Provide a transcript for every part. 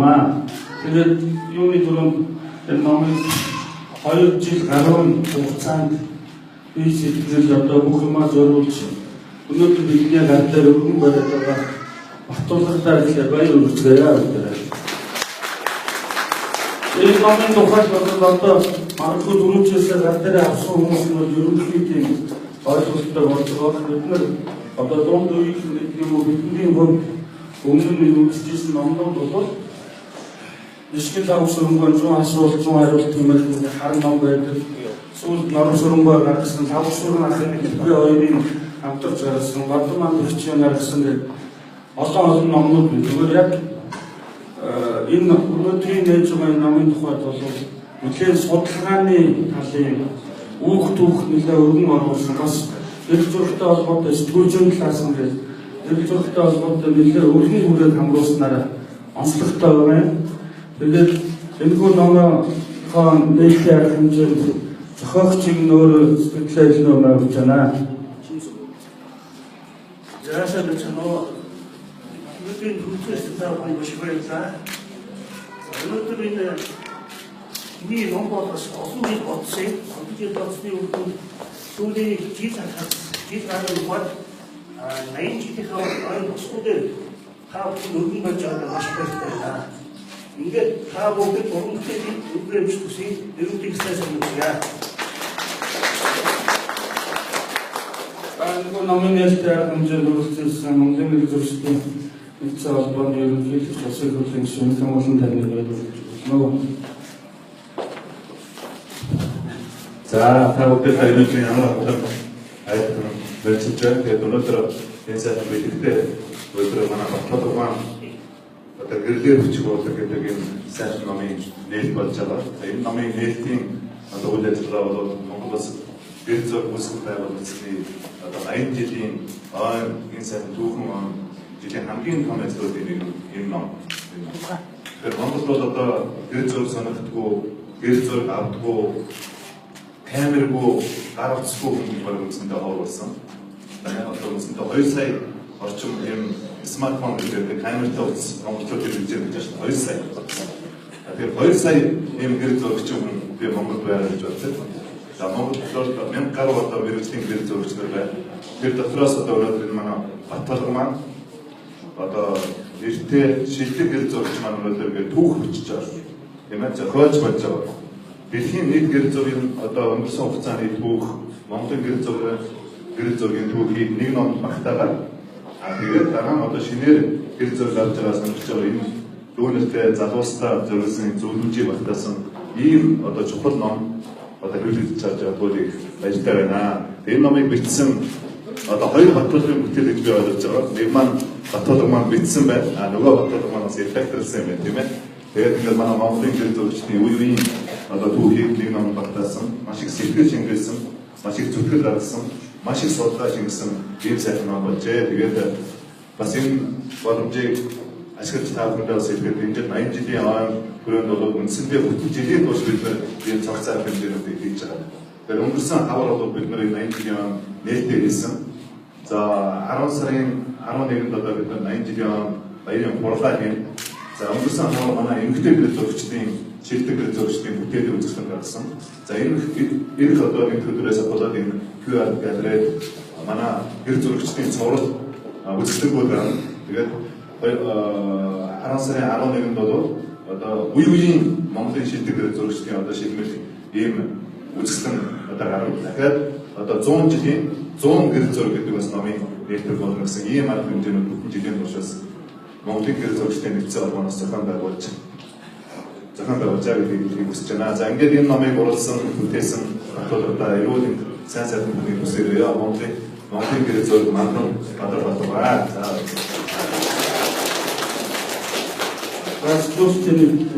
байна. Тэгээд юуны дөрөв энэ номын 2 жил гаруй хугацаанд би сэтгэл одоо бүх юмаа зориулж өнөөдөр бидний гар дээр өргөн бариад байгаа батуулгадаа их баяр хүргэе гэдэг. Энэ номын тухайд одоо магадгүй дөрөвчөөс гар дээр авсан хүмүүс нь ерөнхийдөө ойлголттой болж байгаа. Бид нар одоо дунд үеийн бидний хувьд өмнө нь үзчихсэн номнууд бол Ишгэл давсрангон 100 асуулт 100 хариулт гэмээр харан ном байдаг. Сүүлд норон сүрэнгээр гаргасан тавсрын ахын хэлбэрийн хоёрын хамтарч гаргасан Бадаман бичгийн гаргасан олон номнууд зүгээр яг энэ өнөөдрийн нээж байгаа номын тухайд бол үнэхээр судалгааны талын үүх түүх нэлээд өргөн оруулсан бас эрх зөрчилтэй холбоотой сэтгүүлчийн талаас нь эрх зөрчилтэй холбоотой нэлээд өргөн хүрээд хамруулснараа онцлогтой байна. Тэгээд энэхүү номын нээлттэй арга хэмжээнд зохиогчийг нөр сэтгэлээ илүү өгч байна. Яашаа бичнөө өнөөдрийн түүхээс таавал маш баярлалаа. Өнөөдөр энэ ном болоос олон жил бодсон. Олон жил бодсны үед сүүлийн жил гарсан бод 80 жилийн ойлголтууд таавал өргөн болж байгаа маш баярлалаа. Ингээд та бүгд урагшлын үгрэмж төсөө эрүүл сайжруулъя. Анх номинэлтэй хэмжээнд үргэлжлүүлсэн Монголын эрх зөрчлийн нэгдсэн холбооны ерөнхийлөгч Улсын хурлын гишүүн болон таны байдаг. За та бүхэн хариултын ямар мэдчилж тэгээд өнөөдөр энэ сайхан биелэгтэй өнөөдөр манай батлалгаа одоо гэрлэр хүч болдог гэдэг энэ сайхан номын нээлт болж байгаа. Энэ номын нээлтийн одоо үйл ажиллагаа бол Монголоос гэр зөг үүсгэн байгуулагдсны одоо 80 жилийн энэ сайхан түүхэн жилийн хамгийн том ажлуудын энэ ном. Тэгэхээр Монгол бол одоо гэр зөг санагддаггүй, гэр зөг авдаггүй, камергүй, гар утасгүй хүмүүс баг үндсэндээ хооруулсан. Одоо үндсэндээ 2 сая орчим юм смартфон гэдэг камертай утас монголчууд хэрэгжиж байгаа 2 сая. Тэгэхээр 2 сая юм гэр зурагч хүн би Монголд байна гэж бодсон. За Монголд 1000 гаруй одоо мэрэгжлийн гэр зурагчдаар байна. Тэр дотроос одоо өнөөдөр манай Батбалга маань одоо эртээ шилдэг гэр зурагч маань өнөөдөр түүх бичиж байгаа. Тийм ээ зохиолч болж байгаа. Дэлхийн нийт гэр зургийн одоо өнгөрсөн хугацааны түүх Монголын гэр зургийн түүхийг нэг номд багтаагаад тэгээд дараа нь одоо шинээр гэр зураг авч байгаа санагч байгаа энэ дүүнэртэй залуустай зориулсан зөвлөмжийг багтаасан ийм одоо чухал ном одоо хэрэгжиж чарж байгаа тулыг баяртай байна. Энэ номыг бичсэн одоо хоёр батлалын бүтээл гэж би ойлгож байгаа. Нэг маань батлал маань бичсэн байна. Нөгөө батлал маань бас редакторлсан юм байна тийм ээ. Тэгээд ингээд манай Монголын гэр зурагчдын үеийн одоо түүхийг нэг номд багтаасан, маш их сэтгэл шингээсэн, маш их зүтгэл гаргасан, маш их судалгаа шингэсэн ийм сайхан ном болжээ. Тэгээд бас энэ боломжийг ашиглаж та бүхэндээ бас хэлгээд энэ 80 жилийн хүрээнд бол үндсэндээ бүтэн жилийн турш бид энэ цогцоо хэмжээнийг хийж байгаа. Тэгэхээр өнгөрсөн хавар бол бид нар 80 жилийн нээлттэй хийсэн. За 10 сарын 11-нд одоо бид 80 жилийн баярын хурлаа хийн. За өнгөрсөн хавар манай эмэгтэй гэр зурагчдын шилдэг гэр зурагчдын бүтээлийг үзэсгэлэн гаргасан. За энэ одоо энэ төдөрөөс болоод энэ QR галерейд манай гэр зурагчдын цуврал үзэсгэлэнгүй байна. Тэгээд 10 сарын 11-нд бол одоо үеийн Монголын шилдэг гэр зурагчдын одоо шилмэл ийм үзэсгэлэн одоо гарна. Дахиад одоо 100 жилийн 100 гэр зураг гэдэг бас номын нээлттэй болно гэсэн ийм арга хэмжээнүүд бүтэн жилийн туршаас Монголын гэр зурагчдын нэгдсэн холбооноос зохион байгуулж гэдгийг хүсэж байна. За ингээд энэ номыг оруулсан, бүтээсэн батлуудаа эрүүл сайн сайхан бүхнийг хүсээрээ Монголын гэр зураг мандан бадарбатгаа. Was tust du mit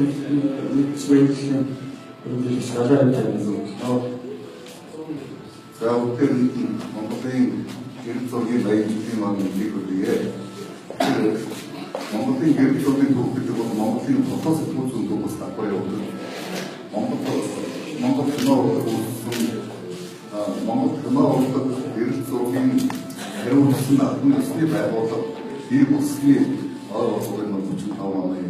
Zwölfchen und die Schreibeinteilung? За өдөр Монголын гэр зургийн баярын маань нэг үлээ. Монголын гэр зургийн түүх гэдэг бол Монголын дотоод сэтгүүл түүхээс давхар явуулдаг. Монгол кино гэр зургийн хариуцсан албан ёсны байгууллага бие болсны ой боловсролын 35 оны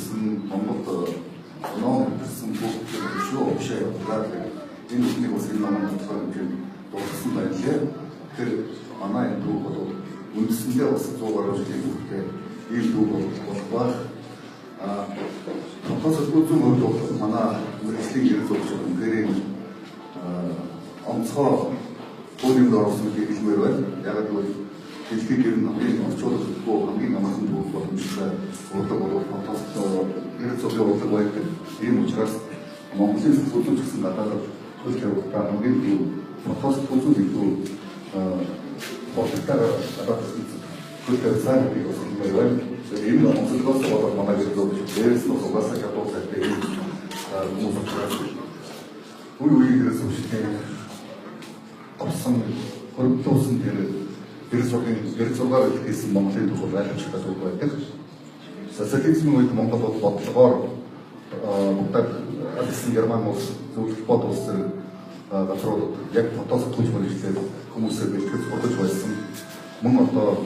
гэсэн Монгол ном гэсэн бүх шүү общая явуулаад энэ үгнийг бас энэ номын тодорхой хэмжээнд дурдсан байлээ. Тэр манай энэ дүү бол үндсэндээ бас 100 гаруй жилийн хүүхдээ ийм дүү болох баг. Тодорхой үзүүн хувьд манай мэргэжлийн гэрэл зурж байгаа гэрээ онцгой өөрийн дөрөвсөнд хэлмээр байна. Яг л дэлхийн гэрэл намын орчуулахгүй хамгийн амархан дүү боломжтой урдаг болов тодорхой гэрэл зургийн урдаг байдаг. Ийм учраас Монголын сэтгүүлч гэсэн гадаад хөл тавьдаг хамгийн дүү фотост үзүүл дүү фототаар гадаад хөл тавьсан би бас хэлмээр байна. Энэ онцлогоос болоод манай гэрэл зурж дээрээс нь угаасаа чадвартай хүмүүс учраас үеийн гэрэл зурчдын авсан хөрөнгөлсөн гэрэл зургаар хийсэн Монголын тухай ойлгомжтой зүйл байдаг. Социализмын үед Монгол бол бодлогоор будаг алсын Герман улс зөвлөх бод улс газрууд яг фотос төлж мөрөжлөө хүмүүсээ бэлтгэж бодож байсан. Мөн одоо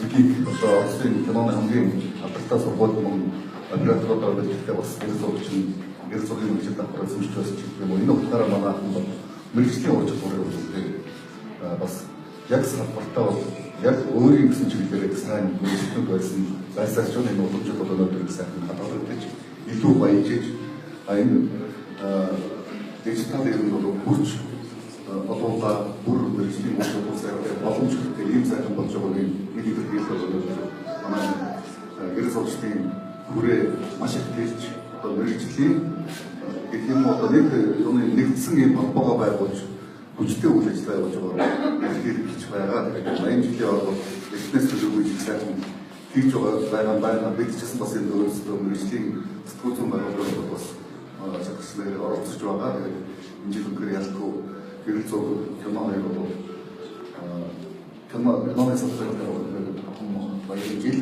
үгийг одоо Оросын киноны хамгийн алдартай сургууль мөн оператороор бэлтгэдэг бас гэрэл зургийн мэргэжил давхар зөвшөөрч байсан юм. Энэ утгаараа манай хэн бол мэргэжлийн урьд бүрээр үздэг. Бас яг салбартаа бол яг өөрийн гэсэн чиглэлээр сайн мэргэжлүүд байсан. Байсаас ч энэ уламжлал бол өнөөдөр сайхан хадгалагдаж илүү баяжиж энэ дижитал юм бол бүрч одоога бүр мэргэжлийн үйлчлэл сайхан боломж гэдэг ийм сайхан болж байгааг нэг илэрхийлэл бол манай гэрэл зурчдын хүрээ маш их тэлж одоо мэргэжлийн гэх юм одоо нэгдсэн юм холбоогоо байгуулж хүчтэй үйл ажиллагаа явуулж байгаа хэлж байгаа. Тэгэхээр 80 жилийн ороод эхнээс төлөвлөж сайхан хийж байгаа бид ч гэсэн бас энэ өөрсдөө мэргэжлийн сэтгүүл байгууллагууд бас цагтлаар оролцож байгаа. Энэ жил үнээр ялгүй гэрэл зураг кино хоёр бол киноны сэтгүүл байгууллагууд баярлж ил.